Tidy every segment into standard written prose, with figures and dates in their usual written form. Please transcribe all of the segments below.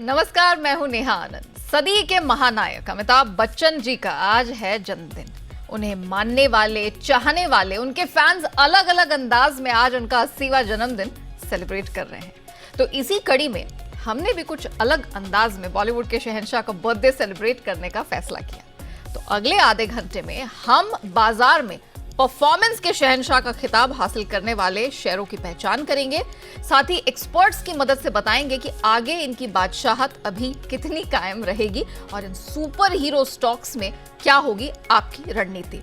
नमस्कार, मैं हूं नेहा आनंद। सदी के महानायक अमिताभ बच्चन जी का आज है जन्मदिन। उन्हें मानने वाले, चाहने वाले, उनके फैंस अलग अलग अंदाज में आज उनका 80वां जन्मदिन सेलिब्रेट कर रहे हैं। तो इसी कड़ी में हमने भी कुछ अलग अंदाज में बॉलीवुड के शहंशाह का बर्थडे सेलिब्रेट करने का फैसला किया। तो अगले आधे घंटे में हम बाजार में परफॉर्मेंस के शहंशाह का खिताब हासिल करने वाले शेयरों की पहचान करेंगे। साथ ही एक्सपर्ट्स की मदद से बताएंगे कि आगे इनकी बादशाहत अभी कितनी कायम रहेगी और इन सुपर हीरो स्टॉक्स में क्या होगी आपकी रणनीति।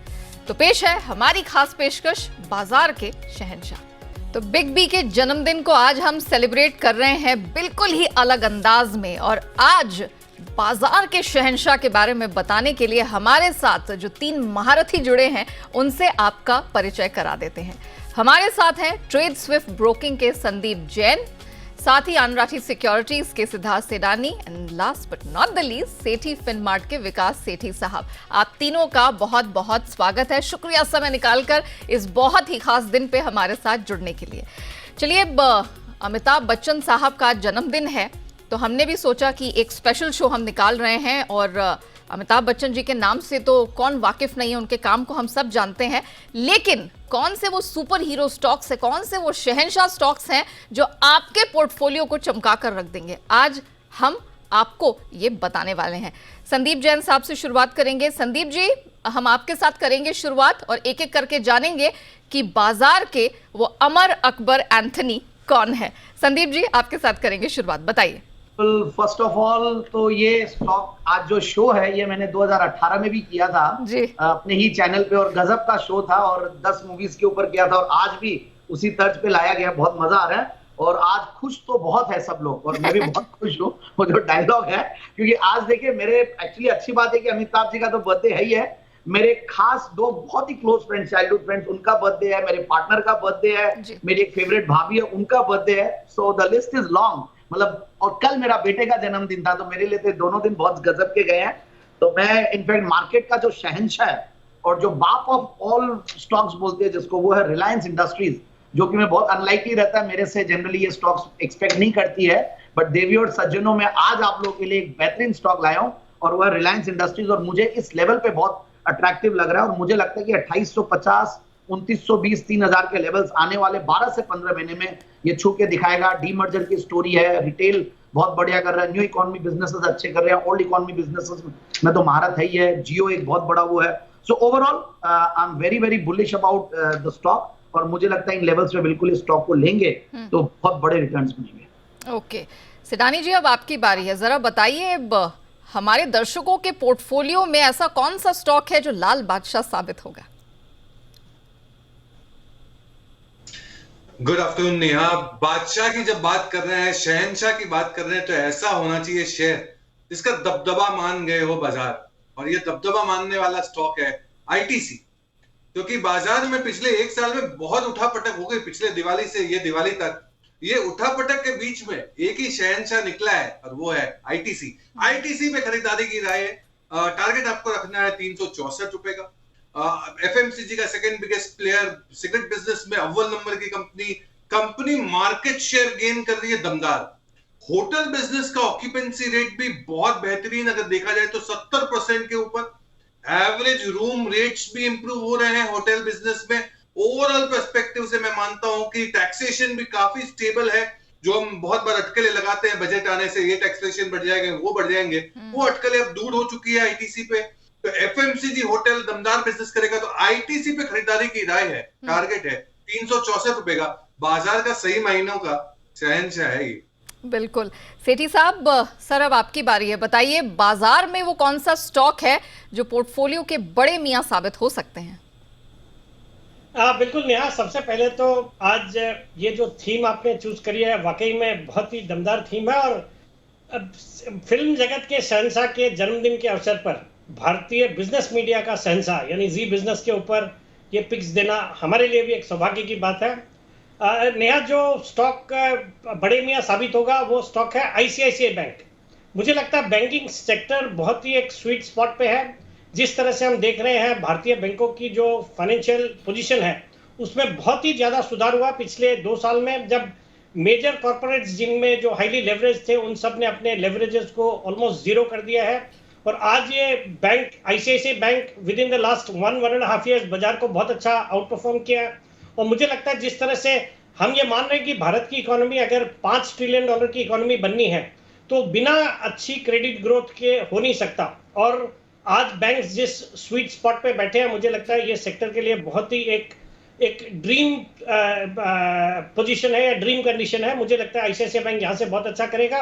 तो पेश है हमारी खास पेशकश, बाजार के शहंशाह। तो बिग बी के जन्मदिन को आज हम सेलिब्रेट कर रहे हैं बिल्कुल ही अलग अंदाज में, और आज बाजार के शहंशाह के बारे में बताने के लिए हमारे साथ जो 3 महारथी जुड़े हैं उनसे आपका परिचय करा देते हैं। हमारे साथ हैं ट्रेड स्विफ्ट ब्रोकिंग के संदीप जैन, साथ ही अनुराठी सिक्योरिटीज के Siddharth Sedani, and last but not the least Sethi Finmart के विकास सेठी साहब। आप तीनों का बहुत बहुत स्वागत है। शुक्रिया समय निकालकर इस बहुत ही खास दिन पे हमारे साथ जुड़ने के लिए। चलिए, अमिताभ बच्चन साहब का जन्मदिन है तो हमने भी सोचा कि एक स्पेशल शो हम निकाल रहे हैं। और अमिताभ बच्चन जी के नाम से तो कौन वाकिफ नहीं है, उनके काम को हम सब जानते हैं, लेकिन कौन से वो सुपर हीरो स्टॉक्स है, कौन से वो शहंशाह स्टॉक्स हैं जो आपके पोर्टफोलियो को चमका कर रख देंगे, आज हम आपको ये बताने वाले हैं। संदीप जैन साहब से शुरुआत करेंगे। संदीप जी, हम आपके साथ करेंगे शुरुआत और एक एक करके जानेंगे कि बाजार के वो अमर अकबर एंथनी कौन है। संदीप जी, आपके साथ करेंगे शुरुआत, बताइए। फर्स्ट ऑफ ऑल तो ये स्टॉक, आज जो शो है ये मैंने 2018 में भी किया था अपने ही चैनल पे, और गजब का शो था और 10 मूवीज के ऊपर किया था, और आज भी उसी तर्ज पे लाया गया। बहुत मजा आ रहा है और आज खुश तो बहुत है सब लोग, और मैं भी बहुत खुश हूँ। वो जो डायलॉग है, क्योंकि आज देखिए मेरे एक्चुअली अच्छी बात है कि अमिताभ जी का तो बर्थडे है ही है। मेरे खास 2 बहुत ही क्लोज फ्रेंड्स, चाइल्डहुड फ्रेंड्स, उनका बर्थडे है, मेरे पार्टनर का बर्थडे है, मेरी एक फेवरेट भाभी है, उनका बर्थडे है। So the list is long, मतलब। और कल मेरा बेटे का जन्मदिन था, तो मेरे लिए तो दोनों दिन बहुत गजब के गए हैं। तो मैं इनफैक्ट मार्केट का जो शहंशाह है और जो बाप ऑफ ऑल स्टॉक्स बोलते हैं जिसको, वो है रिलायंस इंडस्ट्रीज, जो कि मैं बहुत अनलाइकली रहता है मेरे से, जनरली ये स्टॉक्स एक्सपेक्ट नहीं करती है, बट देवी और सज्जनों में आज आप लोगों के लिए एक बेहतरीन स्टॉक लाया हूं, और वह रिलायंस इंडस्ट्रीज। और मुझे इस लेवल पे बहुत अट्रैक्टिव लग रहा है, और मुझे लगता है कि 2850, 2920, 3000 के लेवल्स आने वाले 12 से 15 महीने में ये छू के दिखाएगा। डीमर्जर की स्टोरी है, रिटेल बहुत बढ़िया कर रहा है, न्यू इकोनॉमी बिजनेसेस अच्छे कर रहे हैं, ओल्ड इकोनॉमी बिजनेसेस में तो महारत है ही है, जियो एक बहुत बड़ा वो है। So overall I am very very bullish about the stock, और मुझे लगता है इन लेवल्स पे बिल्कुल इस स्टॉक को लेंगे तो बहुत बड़े रिटर्न्स मिलेंगे। ओके सिडानी जी, अब आपकी बारी है। जरा बताइए, हमारे दर्शकों के पोर्टफोलियो में ऐसा कौन सा स्टॉक है जो लाल बादशाह साबित होगा? Good afternoon Neha. बादशाह की जब बात कर रहे हैं, शहंशाह की बात कर रहे हैं, तो ऐसा होना चाहिए शेयर जिसका दबदबा मान गए हो बाजार, और ये दबदबा मानने वाला स्टॉक है आईटीसी। क्योंकि बाजार में पिछले 1 साल में बहुत उठापटक हो गई, पिछले दिवाली से ये दिवाली तक। ये उठापटक के बीच में एक ही शहंशाह निकला है, और वो है आईटीसी। आईटीसी पे खरीदारी की राय है। टारगेट आपको रखना है 364 रुपए का। एफएमसीजी का second biggest player, cigarette business में अव्वल नंबर की कंपनी मार्केट शेयर गेन कर रही है दमदार। होटल बिजनेस का ऑक्यूपेंसी रेट भी बहुत बेहतरीन, अगर देखा जाए तो 70% के ऊपर। एवरेज रूम रेट्स भी इंप्रूव हो रहे हैं होटल बिजनेस में। ओवरऑल पर्सपेक्टिव से मैं मानता हूं कि टैक्सेशन भी काफी स्टेबल है। जो हम बहुत बार अटकलें लगाते हैं बजट आने से, ये टैक्सेशन बढ़ जाएंगे, वो बढ़ जाएंगे, वो अटकलें अब दूर हो चुकी है आईटीसी पे। तो एफएमसीजी होटल दमदार बिजनेस करेगा, तो आईटीसी पे खरीदारी की राय है। टारगेट है 364 रुपए का। बाजार का सही महीनों का शहंशाह है ये। बिल्कुल। सेठी साहब, सर अब आपकी बारी है। बताइए, बाजार में वो कौन सा स्टॉक है जो पोर्टफोलियो के बड़े मियां साबित हो सकते हैं? बिल्कुल नेहा, सबसे पहले तो आज ये जो थीम आपने चूज करी है वाकई में बहुत ही दमदार थीम है, और फिल्म जगत के शहंशाह के जन्मदिन के अवसर पर भारतीय बिजनेस मीडिया का शहंशाह यानी जी बिजनेस के ऊपर ये पिक्स देना हमारे लिए भी एक सौभाग्य की बात है। नेहा, जो स्टॉक बड़े मियां साबित होगा वो स्टॉक है आईसीआईसीआई बैंक। मुझे लगता है बैंकिंग सेक्टर बहुत ही एक स्वीट स्पॉट पे है। जिस तरह से हम देख रहे हैं भारतीय बैंकों की जो फाइनेंशियल पोजीशन है उसमें बहुत ही ज़्यादा सुधार हुआ पिछले 2 साल में। जब मेजर कॉर्पोरेट्स जिनमें जो हाईली लेवरेज थे उन सब ने अपने लेवरेजेस को ऑलमोस्ट जीरो कर दिया है। और आज ये bank ICICI bank with in the last 1.5 years बाजार को बहुत अच्छा आउट परफॉर्म किया है। और मुझे लगता है जिस तरह से हम ये मान रहे हैं कि भारत की इकोनॉमी अगर $5 ट्रिलियन की इकोनॉमी बननी है तो बिना अच्छी क्रेडिट ग्रोथ के हो नहीं सकता। और आज बैंक जिस स्वीट स्पॉट पे बैठे हैं, मुझे लगता है ये सेक्टर के लिए बहुत ही एक ड्रीम पोजीशन है या ड्रीम कंडीशन है। मुझे लगता है आईसीआईसीआई बैंक यहाँ से बहुत अच्छा करेगा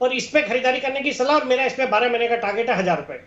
और इस पे खरीदारी करने की सलाह, और मेरा इस पे 12 महीने का टारगेट है 1000 रुपए।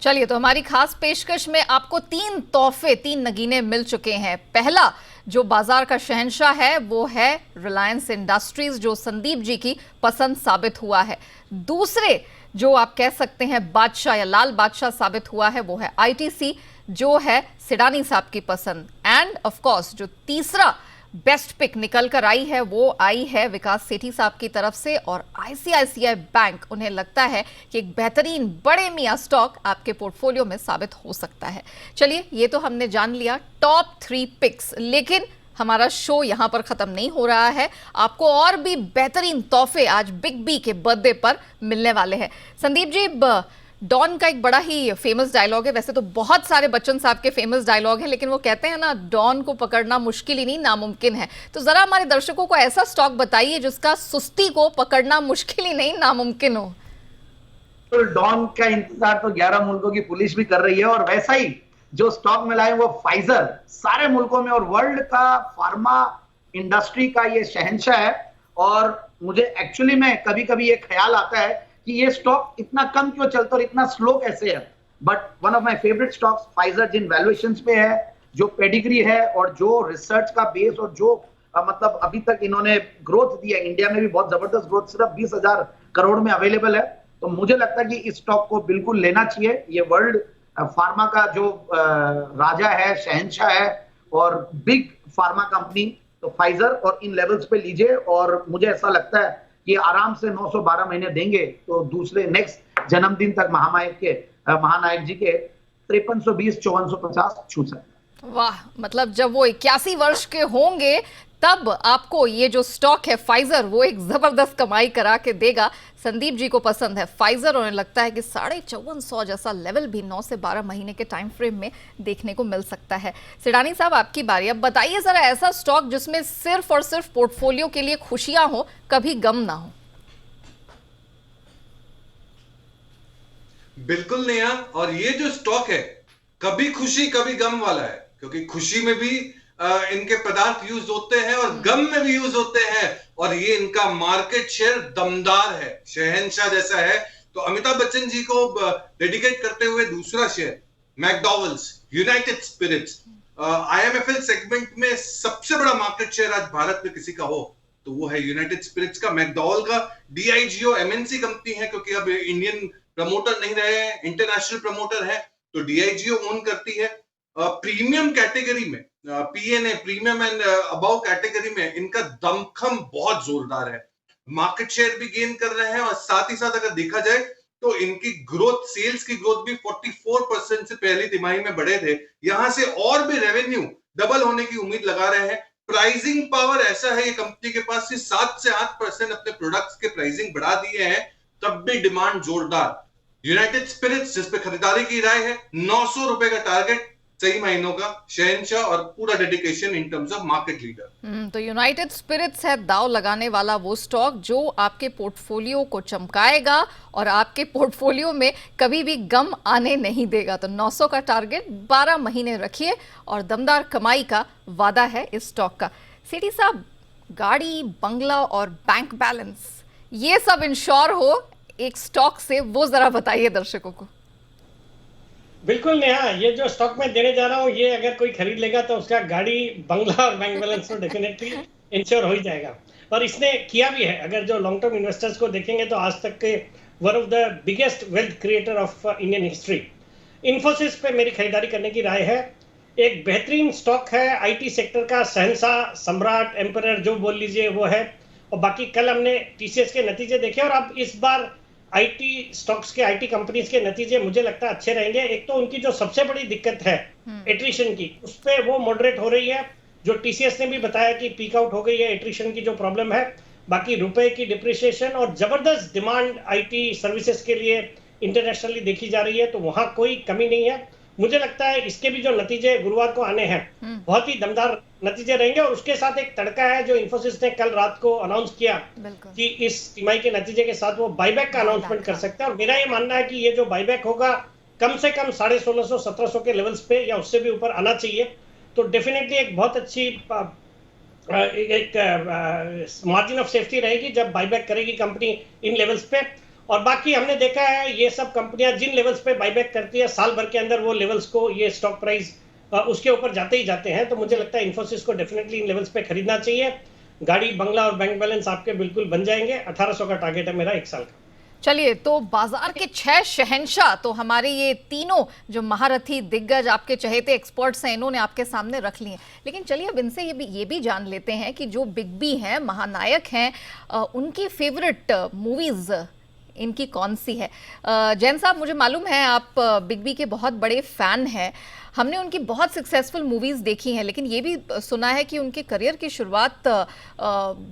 चलिए, तो हमारी खास पेशकश में आपको 3 तोहफे, 3 नगीने मिल चुके हैं। पहला जो बाजार का शहंशाह है वो है रिलायंस इंडस्ट्रीज, जो संदीप जी की पसंद साबित हुआ है। दूसरे जो आप कह सकते हैं बादशाह या लाल बादशाह साबित हुआ है वो है आईटीसी, जो है सिडानी साहब की पसंद। एंड ऑफ कोर्स जो तीसरा बेस्ट पिक निकल कर आई है वो आई है विकास सेठी साहब की तरफ से, और आईसीआईसीआई बैंक, उन्हें लगता है कि एक बेहतरीन बड़े मियां स्टॉक आपके पोर्टफोलियो में साबित हो सकता है। चलिए, ये तो हमने जान लिया टॉप 3 पिक्स, लेकिन हमारा शो यहां पर खत्म नहीं हो रहा है। आपको और भी बेहतरीन तोहफे आज बिग बी के बर्थडे पर मिलने वाले हैं। संदीप जी, डॉन का एक बड़ा ही फेमस डायलॉग है, वैसे तो बहुत सारे बच्चन साहब के फेमस डायलॉग हैं, लेकिन वो कहते हैं ना, डॉन को पकड़ना मुश्किल ही नहीं नामुमकिन है। तो जरा हमारे दर्शकों को ऐसा स्टॉक बताइए जिसका सुस्ती को पकड़ना मुश्किल ही नहीं नामुमकिन हो। तो डॉन का इंतजार तो 11 मुल्कों की पुलिस भी कर रही है, और वैसा ही जो स्टॉक में लाए वो फाइजर, सारे मुल्कों में, और वर्ल्ड का फार्मा इंडस्ट्री का ये शहंशाह है। और मुझे एक्चुअली में कभी कभी ये ख्याल आता है कि ये स्टॉक इतना कम क्यों चलता और इतना स्लो कैसे है। But one of my favourite stocks Pfizer, जिन वैल्यूएशंस पे है, जो पेडिग्री है और जो रिसर्च का बेस, और जो मतलब अभी तक इन्होंने ग्रोथ दिया, इंडिया में भी बहुत जबरदस्त ग्रोथ, सिर्फ 20,000 करोड़ में अवेलेबल है। तो मुझे लगता है कि इस स्टॉक को बिल्कुल लेना चाहिए। ये वर्ल्ड फार्मा का जो राजा है, शहंशाह है, और बिग फार्मा कंपनी, तो फाइजर और इन लेवल्स पे लीजिए। और मुझे ऐसा लगता है कि आराम से 912 महीने देंगे तो दूसरे नेक्स्ट जन्मदिन तक महानायक जी के 5320 5450 छू सकते। वाह, मतलब जब वो 81 वर्ष के होंगे तब आपको ये जो स्टॉक है फाइजर, वो एक जबरदस्त कमाई करा के देगा। संदीप जी को पसंद है फाइजर, और उन्हें लगता है कि 5450 जैसा लेवल भी 9 से 12 महीने के टाइम फ्रेम में देखने को मिल सकता है। सिडानी साहब, आपकी बारी। अब बताइए जरा ऐसा स्टॉक जिसमें सिर्फ और सिर्फ पोर्टफोलियो के लिए खुशियां हो, कभी गम ना हो। बिल्कुल नेहा, और ये जो स्टॉक है कभी खुशी कभी गम वाला है, क्योंकि खुशी में भी इनके पदार्थ यूज होते हैं और गम में भी यूज होते हैं, और ये इनका मार्केट शेयर दमदार है, शहंशाह जैसा है। तो अमिताभ बच्चन जी को डेडिकेट करते हुए दूसरा share McDowell's United Spirits, IMFL segment में सबसे बड़ा मार्केट शेयर आज भारत में किसी का हो तो वो है यूनाइटेड स्पिरिट्स का। मैकडॉवेल का डीआईजीओ एमएनसी कंपनी है, क्योंकि अब इंडियन प्रमोटर नहीं रहे हैं, इंटरनेशनल प्रमोटर है, तो डीआईजीओ ओन करती है। प्रीमियम कैटेगरी में, PNA premium and above category में इनका दमखम बहुत जोरदार है, मार्केट शेयर भी गेन कर रहे हैं, और साथ ही साथ अगर देखा जाए तो इनकी ग्रोथ, सेल्स की ग्रोथ भी 44% से पहली तिमाही में बढ़े थे, यहां से और भी रेवेन्यू डबल होने की उम्मीद लगा रहे हैं। प्राइसिंग पावर ऐसा है ये कंपनी के पास, 7 से 8% अपने प्रोडक्ट्स के प्राइसिंग बढ़ा दिए हैं, तब भी डिमांड जोरदार। यूनाइटेड स्पिरिट्स जिस पे खरीदारी की राय है, 900 रुपए का टारगेट, सही महीनों का शहंशाह और पूरा dedication in terms of market leader. तो यूनाइटेड स्पिरिट्स है दाव लगाने वाला वो स्टॉक जो आपके पोर्टफोलियो को चमकाएगा और आपके पोर्टफोलियो में कभी भी गम आने नहीं देगा। तो 900 का टारगेट, 12 महीने रखिए, और दमदार कमाई का वादा है इस स्टॉक का। सेठी साहब, गाड़ी, बंगला और बैंक बैलेंस, ये सब इंश्योर हो एक स्टॉक से, वो जरा बताइए दर्शकों को। बिल्कुल नेहा, ये जो स्टॉक मैं देने जा रहा हूँ, ये अगर कोई खरीद लेगा तो उसका गाड़ी, बंगला और बैंक बैलेंस तो डेफिनेटली इंश्योर हो ही जाएगा। और इसने किया भी है। अगर जो लॉन्ग टर्म इन्वेस्टर्स को देखेंगे तो आज तक के one of the biggest wealth creator of Indian history. Infosys पे मेरी खरीदारी करने की राय है। एक बेहतरीन स्टॉक है, आईटी सेक्टर का शहंशाह, सम्राट, एम्परर जो बोल लीजिए वो है। और बाकी कल हमने टीसीएस के नतीजे देखे, और अब इस बार आईटी स्टॉक्स के, आईटी कंपनीज के नतीजे मुझे लगता है अच्छे रहेंगे। एक तो उनकी जो सबसे बड़ी दिक्कत है एट्रिशन की, उस पे वो मॉडरेट हो रही है। जो टीसीएस ने भी बताया कि पीक आउट हो गई है एट्रिशन की जो प्रॉब्लम है, बाकी रुपए की डिप्रिसिएशन और जबरदस्त डिमांड आईटी सर्विसेज के लिए इंटरनेशनली देखी जा रही है, तो वहां कोई कमी नहीं है। मुझे लगता है इसके भी जो नतीजे गुरुवार को आने हैं बहुत ही दमदार नतीजे रहेंगे। और उसके साथ एक तड़का है जो इन्फोसिस ने कल रात को अनाउंस किया कि इस तिमाही के नतीजे के साथ वो बाईबैक का अनाउंसमेंट कर सकते हैं। और मेरा ये मानना है कि ये जो बाईबैक होगा कम से कम 1650-1700 के लेवल्स पे या उससे भी ऊपर आना चाहिए। तो डेफिनेटली एक बहुत अच्छी एक मार्जिन ऑफ सेफ्टी रहेगी जब बाईबैक करेगी कंपनी इन लेवल्स पे। और बाकी हमने देखा है ये सब कंपनियां जिन लेवल्स पे बाईबैक करती है साल भर के अंदर वो लेवल्स को ये स्टॉक प्राइस उसके ऊपर जाते ही जाते हैं। तो मुझे लगता है इन्फोसिस को डेफिनेटली इन लेवल्स पे खरीदना चाहिए। गाड़ी, बंगला और बैंक बैलेंस आपके बिल्कुल बन जाएंगे। 1800 का टारगेट है मेरा 1 साल का। चलिए, तो बाजार के 6 शहंशाह तो हमारे ये तीनों जो महारथी दिग्गज आपके चहेते एक्सपर्ट्स हैं इन्होंने आपके सामने रख लिए। लेकिन चलिए अब इनसे ये भी जान लेते हैं कि जो बिग बी हैं, महानायक हैं, उनकी फेवरेट मूवीज इनकी कौन सी है। जैन साहब, मुझे मालूम है आप बिग बी के बहुत बड़े फैन हैं। हमने उनकी बहुत सक्सेसफुल मूवीज देखी हैं, लेकिन ये भी सुना है कि उनके करियर की शुरुआत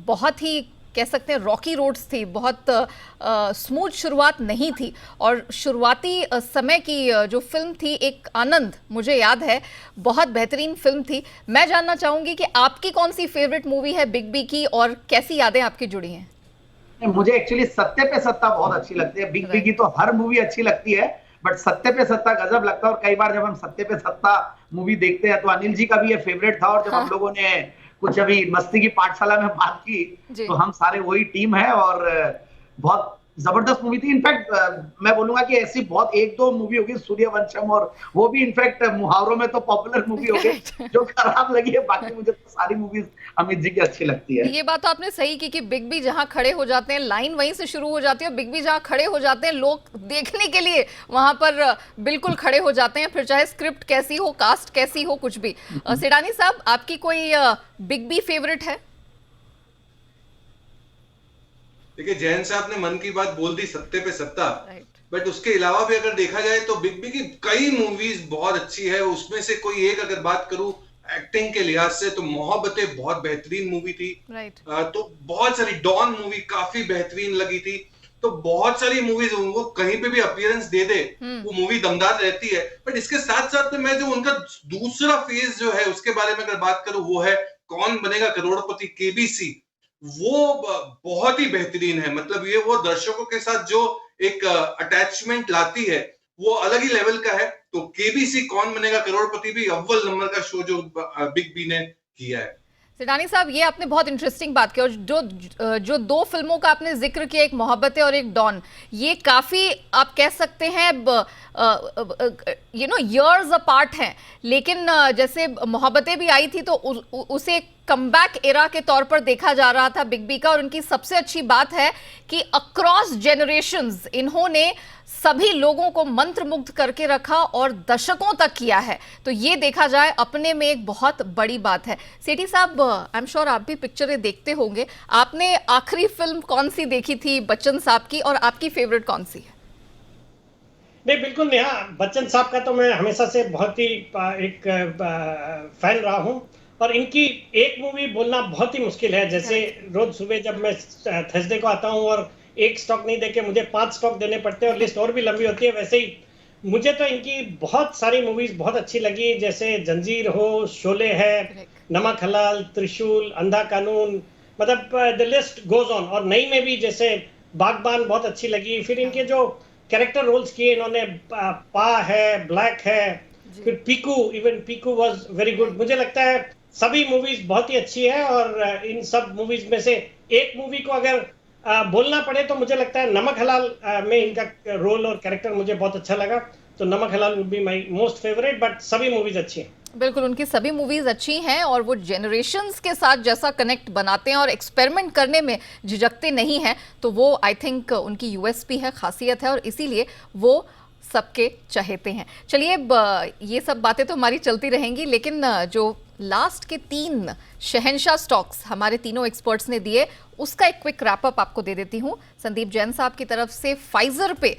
बहुत ही कह सकते हैं रॉकी रोड्स थी, बहुत स्मूथ शुरुआत नहीं थी। और शुरुआती समय की जो फिल्म थी एक आनंद, मुझे याद है, बहुत बेहतरीन फिल्म थी। मैं जानना चाहूंगी कि आपकी कौन सी फेवरेट मूवी है बिग बी की और कैसी यादें आपकी जुड़ी हैं। मुझे एक्चुअली सत्ते पे सत्ता बहुत अच्छी लगती है। बिग बी की तो हर मूवी अच्छी लगती है, बट सत्ते पे सत्ता गजब लगता है। और कई बार जब हम सत्ते पे सत्ता मूवी देखते हैं तो अनिल जी का भी ये फेवरेट था। और जब हम लोगों ने कुछ अभी मस्ती की पाठशाला में बात की तो हम सारे वही टीम है और बहुत जबरदस्त मूवी थी। इनफैक्ट मैं बोलूंगा कि ऐसी बहुत 1-2 मूवी होगी, सूर्यवंशम, और वो भी इनफैक्ट मुहावरों में तो पॉपुलर मूवी हो गई जो खराब लगी है। बाकी मुझे तो सारी मूवीज अमित जी की अच्छी लगती है। ये बात तो आपने सही की कि बिग बी जहां खड़े हो जाते हैं लाइन वहीं से शुरू हो जाती है। बिग बी जहां खड़े हो जाते हैं लोग देखने के लिए वहां पर बिल्कुल खड़े हो जाते हैं, फिर चाहे स्क्रिप्ट कैसी हो, कास्ट कैसी हो, कुछ भी। सेडानी साहब, आपकी कोई बिग बी फेवरेट है? देखिए, जैन साहब ने मन की बात बोल दी, सत्ते पे सत्ता, बट उसके अलावा भी अगर देखा जाए तो बिग बी की कई मूवीज बहुत अच्छी है। उसमें से कोई एक अगर बात करूं एक्टिंग के लिहाज से तो मोहब्बतें बहुत बेहतरीन मूवी थी। तो बहुत सारी, डॉन मूवी काफी बेहतरीन लगी थी। तो बहुत सारी मूवीज, वो कहीं पे भी अपीयरेंस दे दे वो मूवी दमदार रहती है। बट इसके साथ साथ में मैं जो उनका दूसरा फेज जो है उसके बारे में अगर बात करूं वो है कौन बनेगा करोड़पति, केबीसी। वो बहुत ही बेहतरीन है। मतलब ये वो दर्शकों के साथ जो एक अटैचमेंट लाती है वो अलग ही लेवल का है। तो केबीसी कौन बनेगा करोड़पति भी अव्वल नंबर का शो जो बिग बी ने किया है। सेडानी साहब, ये आपने बहुत इंटरेस्टिंग बात की। और जो 2 फिल्मों का आपने जिक्र किया, एक मोहब्बतें और एक डॉन, ये काफी आप कह सकते हैं इयर्स अपार्ट हैं। लेकिन जैसे मोहब्बतें भी आई थी तो उसे कमबैक एरा के तौर पर देखा जा रहा था बिग बी का। और उनकी सबसे अच्छी बात है कि अक्रॉस जनरेशंस इन्होंने सभी लोगों को मंत्रमुग्ध करके रखा और दशकों तक किया है। तो ये देखा जाए अपने में एक बहुत बड़ी बात है। सेठी साहब, आई एम श्योर आप भी पिक्चरें देखते होंगे। आपने आखिरी फिल्म कौन सी देखी थी बच्चन साहब की, और आपकी फेवरेट कौन सी है? नहीं, बिल्कुल नेहा, बच्चन साहब का तो मैं हमेशा से बहुत ही एक फैन रहा हूं। और इनकी एक मूवी बोलना बहुत ही मुश्किल है। जैसे रोज सुबह जब मैं थर्सडे को आता हूं और एक स्टॉक नहीं देके मुझे 5 स्टॉक देने पड़ते हैं और लिस्ट और भी लंबी होती है, वैसे ही मुझे तो इनकी बहुत सारी मूवीज बहुत अच्छी लगी। जैसे जंजीर हो, शोले है, नमक हलाल, त्रिशूल, अंधा कानून, मतलब द लिस्ट गोज ऑन। और नई में भी जैसे बागबान बहुत अच्छी लगी। फिर इनके जो कैरेक्टर रोल्स किए इन्होंने, पा है, ब्लैक है, फिर Piku, even Piku was very good. मुझे लगता है सभी मूवीज बहुत ही अच्छी है। और इन सब मूवीज में से एक मूवी को अगर बोलना पड़े तो मुझे लगता है नमक हलाल में इनका रोल और कैरेक्टर मुझे बहुत अच्छा लगा। तो नमक हलाल would be my most favourite. But सभी मूवीज अच्छी हैं। बिल्कुल, उनकी सभी मूवीज अच्छी हैं और वो जनरेशंस के साथ जैसा कनेक्ट बनाते हैं और एक्सपेरिमेंट करने में झिझकते नहीं हैं, तो वो आई थिंक उनकी यूएसपी है, खासियत है, और इसीलिए वो सबके चहेते हैं। चलिए, ये सब बातें तो हमारी चलती रहेंगी, लेकिन जो लास्ट के 3 शहंशाह स्टॉक्स हमारे तीनों एक्सपर्ट्स ने दिए उसका एक क्विक रैपअप आपको दे देती हूं। संदीप जैन साहब की तरफ से फाइजर पे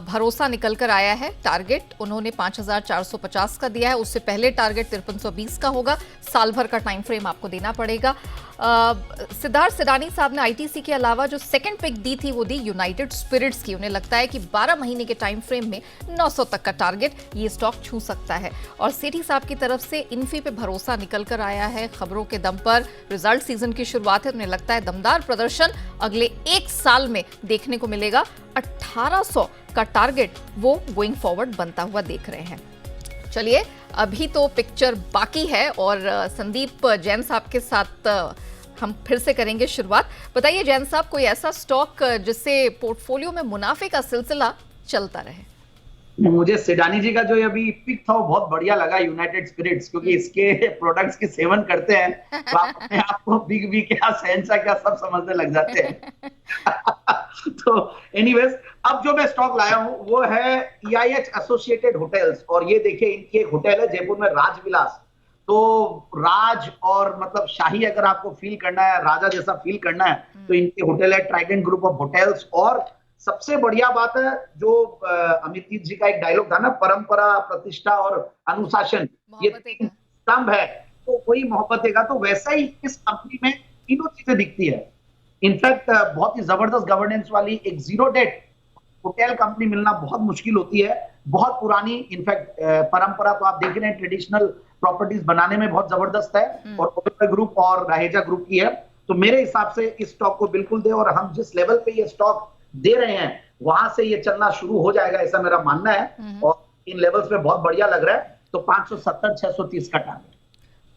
भरोसा निकल कर आया है। टारगेट उन्होंने 5450 का दिया है, उससे पहले टारगेट 5320 का होगा। साल भर का टाइम फ्रेम आपको देना पड़ेगा। सिद्धार्थ सिडानी साहब ने आईटीसी के अलावा जो सेकंड पिक दी थी वो दी यूनाइटेड स्पिरिट्स की। उन्हें लगता है कि 12 महीने के टाइम फ्रेम में 900 तक का टारगेट ये स्टॉक छू सकता है। और सेठी साहब की तरफ से इन्फी पे भरोसा निकल कर आया है। खबरों के दम पर रिजल्ट सीजन की शुरुआत है, उन्हें लगता है दमदार प्रदर्शन अगले 1 साल में देखने को मिलेगा। 1800 का टारगेट वो गोइंग फॉरवर्ड बनता हुआ देख रहे हैं। चलिए, अभी तो पिक्चर बाकी है और संदीप जैन साहब के साथ हम फिर से करेंगे शुरुआत। बताइए जैन साहब, कोई ऐसा स्टॉक जिससे पोर्टफोलियो में मुनाफे का सिलसिला चलता रहे? मुझे सिडानी जी का जो अभी पिक था वो बहुत बढ़िया लगा, यूनाइटेड स्पिरिट्स, क्योंकि इसके प्रोडक्ट्स की सेवन करते हैं तो आप अपने आप को बिग बी क्या शहंशाह क्या सब समझने लग जाते हैं। तो एनीवेज, अब जो मैं स्टॉक लाया हूं वो है EIH एसोसिएटेड होटल्स। और ये देखिए, इनकी एक होटल है जयपुर में, राजविलास। तो राज और मतलब शाही अगर आपको फील करना है, राजा जैसा फील करना है, तो इनके होटल है ट्राइडेंट ग्रुप ऑफ होटल्स। और सबसे बढ़िया बात है जो अमित जी का एक डायलॉग था ना, परंपरा, प्रतिष्ठा और अनुशासन, ये 3 स्तंभ है, तो वही मोहब्बत का। तो वैसा ही इस कंपनी में तीनों चीजें दिखती है। इनफैक्ट बहुत ही जबरदस्त गवर्नेंस वाली एक जीरो डेट होटल कंपनी मिलना बहुत मुश्किल होती है। बहुत पुरानी इनफैक्ट परंपरा तो आप देख रहे हैं, ट्रेडिशनल प्रॉपर्टीज बनाने में बहुत जबरदस्त है और ओबेरॉय ग्रुप और राहेजा ग्रुप की है। तो मेरे हिसाब से इस स्टॉक को बिल्कुल दे, और हम जिस लेवल पे ये स्टॉक दे रहे हैं वहां से ये चलना शुरू हो जाएगा, ऐसा मेरा मानना है। और इन लेवल्स पे बहुत बढ़िया लग रहा है। तो 570-630 का टारगेट,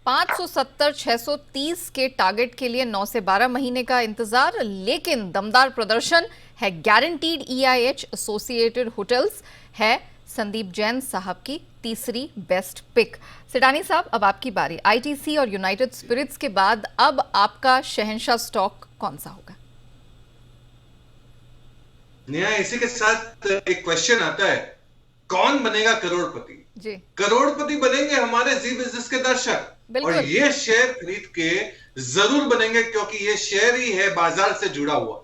570-630 के टारगेट के लिए 9 से 12 महीने का इंतजार, लेकिन दमदार प्रदर्शन है गारंटीड। EIH एसोसिएटेड होटल्स है संदीप जैन साहब की तीसरी बेस्ट पिक। सिडानी साहब, अब आपकी बारी। आईटीसी और यूनाइटेड स्पिरिट्स के बाद अब आपका शहंशाह स्टॉक कौन सा होगा? नेहा, इसी के साथ एक क्वेश्चन आता है, कौन बनेगा करोड़पति? जी, करोड़पति बनेंगे हमारे जी बिजनेस के दर्शक, और ये शेयर खरीद के जरूर बनेंगे, क्योंकि ये शेयर ही है बाजार से जुड़ा हुआ।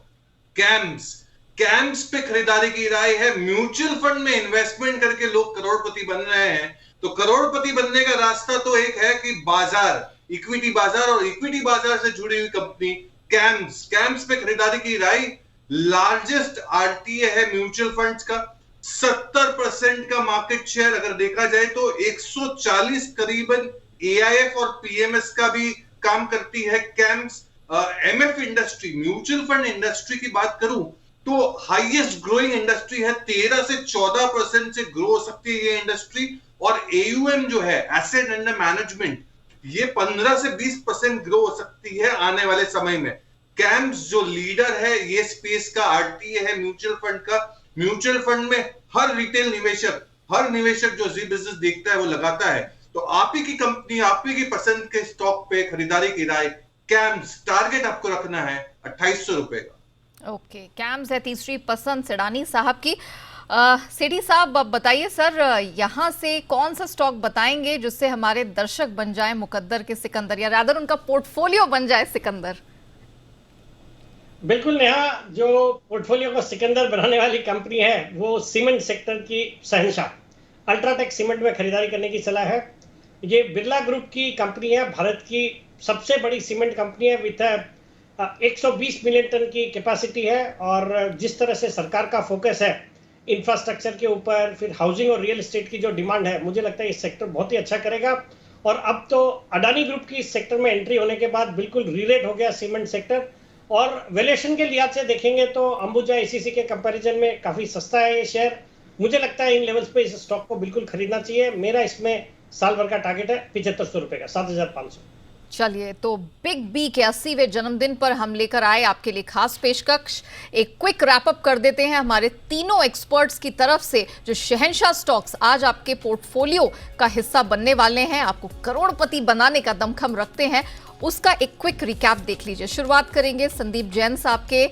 कैम्स पे खरीदारी की राय है। म्यूचुअल फंड में इन्वेस्टमेंट करके लोग करोड़पति बन रहे हैं। तो करोड़पति बनने का रास्ता तो एक है कि बाजार, इक्विटी बाजार, और इक्विटी बाजार से जुड़ी हुई कंपनी कैम्स पे खरीदारी की राय। लार्जेस्ट RTA है म्यूचुअल फंड्स का, 70% का मार्केट शेयर अगर देखा जाए तो 140 करीबन AIF और PMS का भी काम करती है camps. MF industry, mutual fund industry की बात करूं तो हाईएस्ट ग्रोइंग इंडस्ट्री है, 13 से 14% से ग्रो हो सकती है ये इंडस्ट्री। और AUM जो है, एसेट अंडर मैनेजमेंट, ये 15 से 20% ग्रो हो सकती है आने वाले समय में। कैम्स जो लीडर है ये स्पेस का, RTA है म्यूचुअल फंड का। म्यूचुअल फंड में हर रिटेल निवेशक, हर निवेशक जो जी बिजनेस देखता है वो लगाता है। तो आप ही की कंपनी, आप ही की पसंद के स्टॉक पे खरीदारी की राय कैम्स। टारगेट आपको रखना है 2800 रुपए का। ओके, कैम्स है तीसरी पसंद सिडानी साहब की। सेठी साहब, अब बताइए सर, यहाँ से कौन सा स्टॉक बताएंगे जिससे हमारे दर्शक बन जाए मुकद्दर के सिकंदर, या रादर उनका पोर्टफोलियो बन जाए सिकंदर? बिल्कुल नेहा, जो पोर्टफोलियो को सिकंदर बनाने वाली कंपनी है वो सीमेंट सेक्टर की शहंशाह अल्ट्राटेक सीमेंट में खरीदारी करने की सलाह है। ये बिरला ग्रुप की कंपनी है, भारत की सबसे बड़ी सीमेंट कंपनी है, विथ 120 मिलियन टन की कैपेसिटी है। और जिस तरह से सरकार का फोकस है इंफ्रास्ट्रक्चर के ऊपर, फिर हाउसिंग और रियल एस्टेट की जो डिमांड है, मुझे लगता है इस सेक्टर बहुत ही अच्छा करेगा। और अब तो अडानी ग्रुप की इस सेक्टर में एंट्री होने के बाद बिल्कुल रीरेट हो गया सीमेंट सेक्टर। और वैल्यूएशन के लिहाज से देखेंगे तो अंबुजा ACC के कंपैरिजन में काफी सस्ता है ये शेयर। मुझे लगता है इन लेवल्स पे इस स्टॉक को बिल्कुल खरीदना चाहिए। मेरा इसमें साल भर का टारगेट है 7500 रुपए का, 7500। चलिए, तो बिग बी के 80वें जन्मदिन पर हम लेकर आए आपके लिए खास पेशकश। एक क्विक रैपअप कर देते हैं हमारे तीनों एक्सपर्ट्स की तरफ से, जो शहंशाह स्टॉक्स आज आपके पोर्टफोलियो का हिस्सा बनने वाले हैं, आपको करोड़पति बनाने का दमखम रखते हैं, उसका एक क्विक रिकैप देख लीजिए। शुरुआत करेंगे संदीप जैन साहब के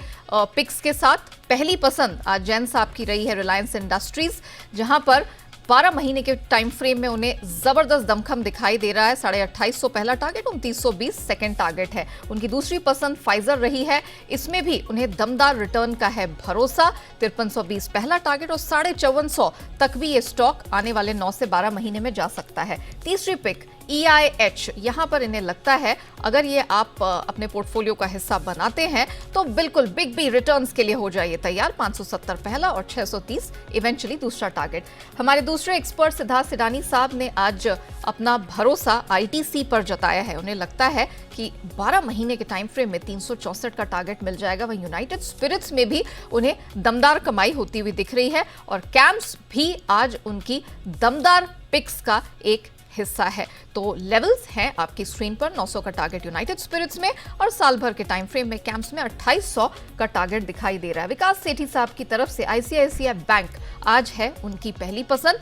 पिक्स के साथ। पहली पसंद आज जैन साहब की रही है रिलायंस इंडस्ट्रीज, जहां पर 12 महीने के टाइम फ्रेम में उन्हें जबरदस्त दमखम दिखाई दे रहा है। 2850 पहला टारगेट, 2920 सेकंड टारगेट है। उनकी दूसरी पसंद फाइजर रही है, इसमें भी उन्हें दमदार रिटर्न का है भरोसा। 5320 पहला टारगेट और 5450 तक भी ये स्टॉक आने वाले 9 से 12 महीने में जा सकता है। तीसरी पिक EIH, यहां पर इन्हें लगता है अगर ये आप अपने पोर्टफोलियो का हिस्सा बनाते हैं तो बिल्कुल बिग रिटर्न्स के लिए हो जाइए तैयार। 570 पहला और 630 इवेंचुअली दूसरा टारगेट। हमारे दूसरे एक्सपर्ट सिद्धार्थ सिडानी साहब ने आज अपना भरोसा ITC पर जताया है। उन्हें लगता है कि 12 महीने के टाइम फ्रेम में 364 का टारगेट मिल जाएगा। वहीं यूनाइटेड स्पिरिट्स में भी उन्हें दमदार कमाई होती हुई दिख रही है और कैम्प्स भी आज उनकी दमदार पिक्स का एक हिस्सा है। तो लेवल्स हैं आपकी स्क्रीन पर। 900 का टारगेट यूनाइटेड स्पिरिट्स में और साल भर के टाइम फ्रेम में कैंप्स में 2800 का टारगेट दिखाई दे रहा है। विकास सेठी साहब की तरफ से ICICI बैंक आज है उनकी पहली पसंद।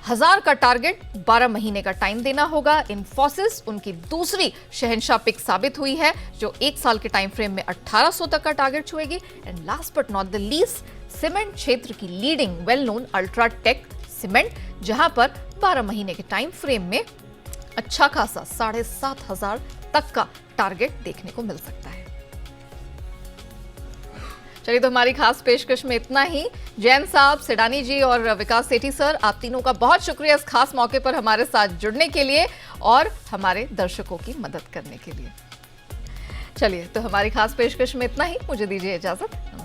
1000 का टारगेट, 12 महीने का टाइम देना होगा। इन्फोसिस उनकी दूसरी शहंशाह पिक साबित हुई है जो 1 साल के टाइम फ्रेम में 1800 तक का टारगेट छुएगी। And last but not the least, cement क्षेत्र की leading well known UltraTech cement, जहां पर 12 महीने के टाइम फ्रेम में अच्छा खासा 7500 तक का टारगेट देखने को मिल सकता है। चलिए, तो हमारी खास पेशकश में इतना ही। जैन साहब, सिडानी जी और विकास सेठी सर, आप तीनों का बहुत शुक्रिया इस खास मौके पर हमारे साथ जुड़ने के लिए और हमारे दर्शकों की मदद करने के लिए। चलिए, तो हमारी खास पेशकश में इतना ही। मुझे दीजिए इजाजत।